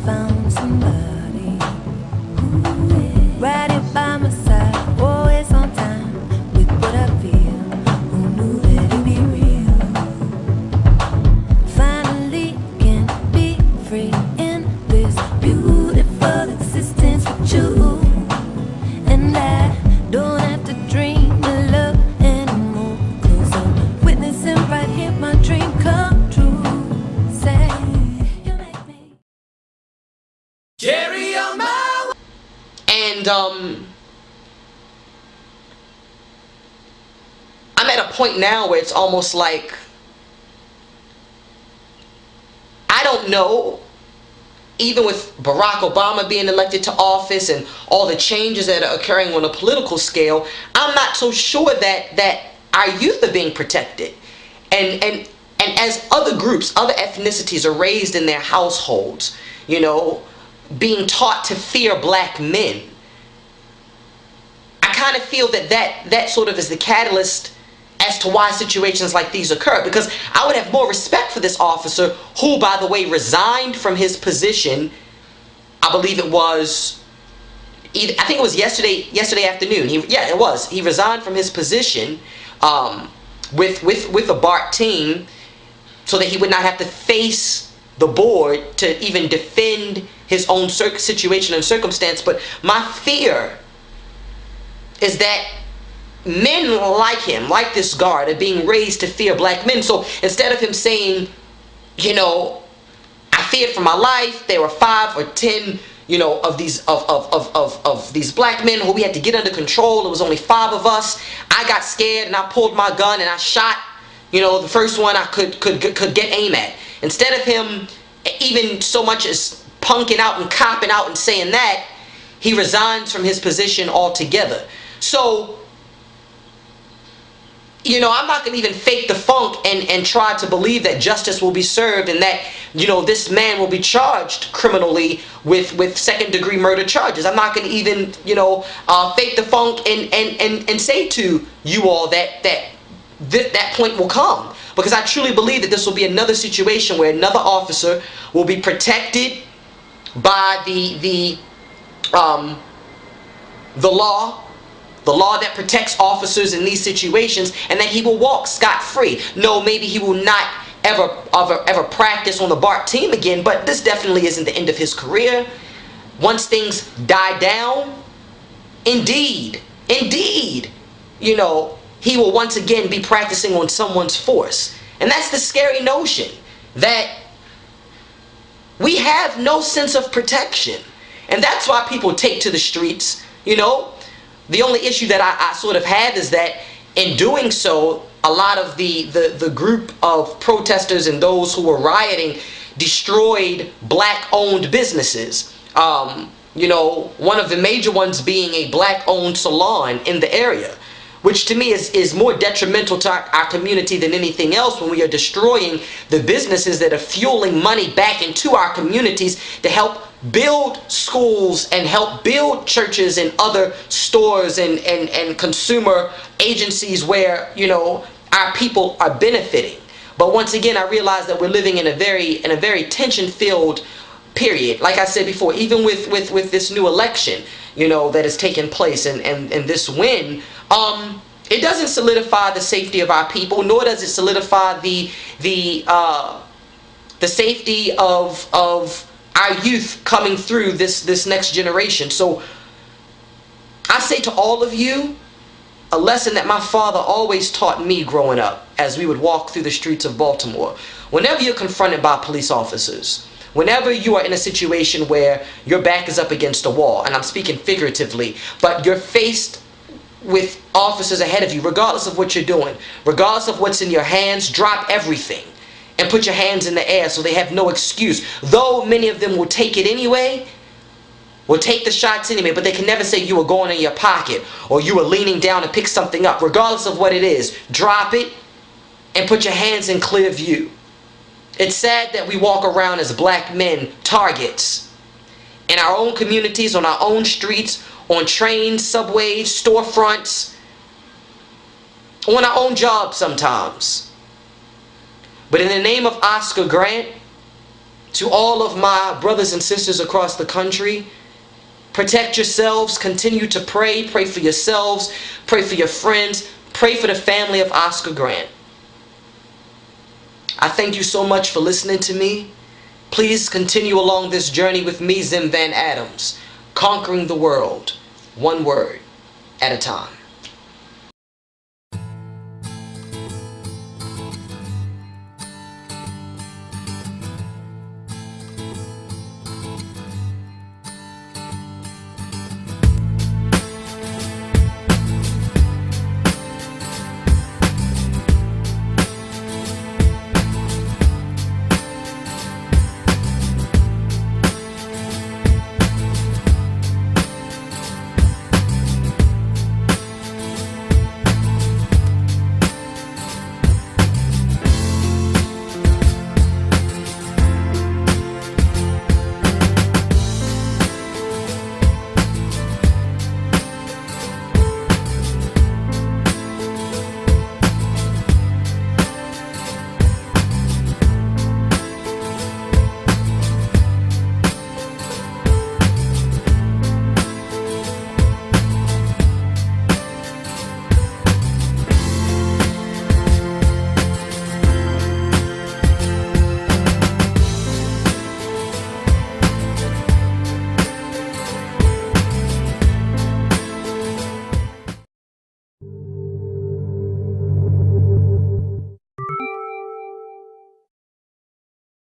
found somebody right here by my side, always on time with what I feel. Who knew that it'd be real? Finally can be free in this beautiful existence with you, and I don't have to dream of love anymore, 'cause I'm witnessing right here my dream come true. Say you make me carry on my way. And I'm at a point now where it's almost like I don't know, even with Barack Obama being elected to office and all the changes that are occurring on a political scale, I'm not so sure that our youth are being protected. And as other groups, other ethnicities are raised in their households, you know, being taught to fear black men, I kind of feel that sort of is the catalyst as to why situations like these occur, because I would have more respect for this officer, who, by the way, resigned from his position. I believe it was, I think it was yesterday afternoon. He resigned from his position with a BART team, so that he would not have to face the board to even defend his own situation and circumstance. But my fear is that men like him, like this guard, are being raised to fear black men. So instead of him saying, you know, I feared for my life, there were 5 or 10, you know, of these these black men who we had to get under control. It was only 5 of us. I got scared and I pulled my gun and I shot, you know, the first one I could get aim at. Instead of him even so much as punking out and copping out and saying that, he resigns from his position altogether. So, you know, I'm not going to even fake the funk and try to believe that justice will be served and that, you know, this man will be charged criminally with second-degree murder charges. I'm not going to even, you know, fake the funk and say to you all that point will come. Because I truly believe that this will be another situation where another officer will be protected by the law that protects officers in these situations, and that he will walk scot-free. No, maybe he will not ever practice on the BART team again, but this definitely isn't the end of his career. Once things die down, indeed, you know, he will once again be practicing on someone's force. And that's the scary notion, that we have no sense of protection. And that's why people take to the streets, you know. The only issue that I sort of have is that in doing so, a lot of the group of protesters and those who were rioting destroyed black-owned businesses. You know, one of the major ones being a black-owned salon in the area, which to me is more detrimental to our community than anything else, when we are destroying the businesses that are fueling money back into our communities to help build schools and help build churches and other stores and consumer agencies where, you know, our people are benefiting. But once again, I realize that we're living in a very tension-filled period. Like I said before, even with this new election, you know, that has taken place and this win, it doesn't solidify the safety of our people, nor does it solidify the safety of our youth coming through this next generation. So I say to all of you, a lesson that my father always taught me growing up as we would walk through the streets of Baltimore. Whenever you're confronted by police officers, whenever you are in a situation where your back is up against a wall, and I'm speaking figuratively, but you're faced with officers ahead of you, regardless of what you're doing, regardless of what's in your hands, drop everything and put your hands in the air so they have no excuse. Though many of them will take it anyway, will take the shots anyway, but they can never say you were going in your pocket or you were leaning down to pick something up. Regardless of what it is, drop it and put your hands in clear view. It's sad that we walk around as black men targets in our own communities, on our own streets, on trains, subways, storefronts, on our own jobs sometimes. But in the name of Oscar Grant, To all of my brothers and sisters across the country, protect yourselves, continue to pray. Pray for yourselves, pray for your friends, pray for the family of Oscar Grant. I thank you so much for listening to me. Please continue along this journey with me, Zim Van Adams, conquering the world, one word at a time.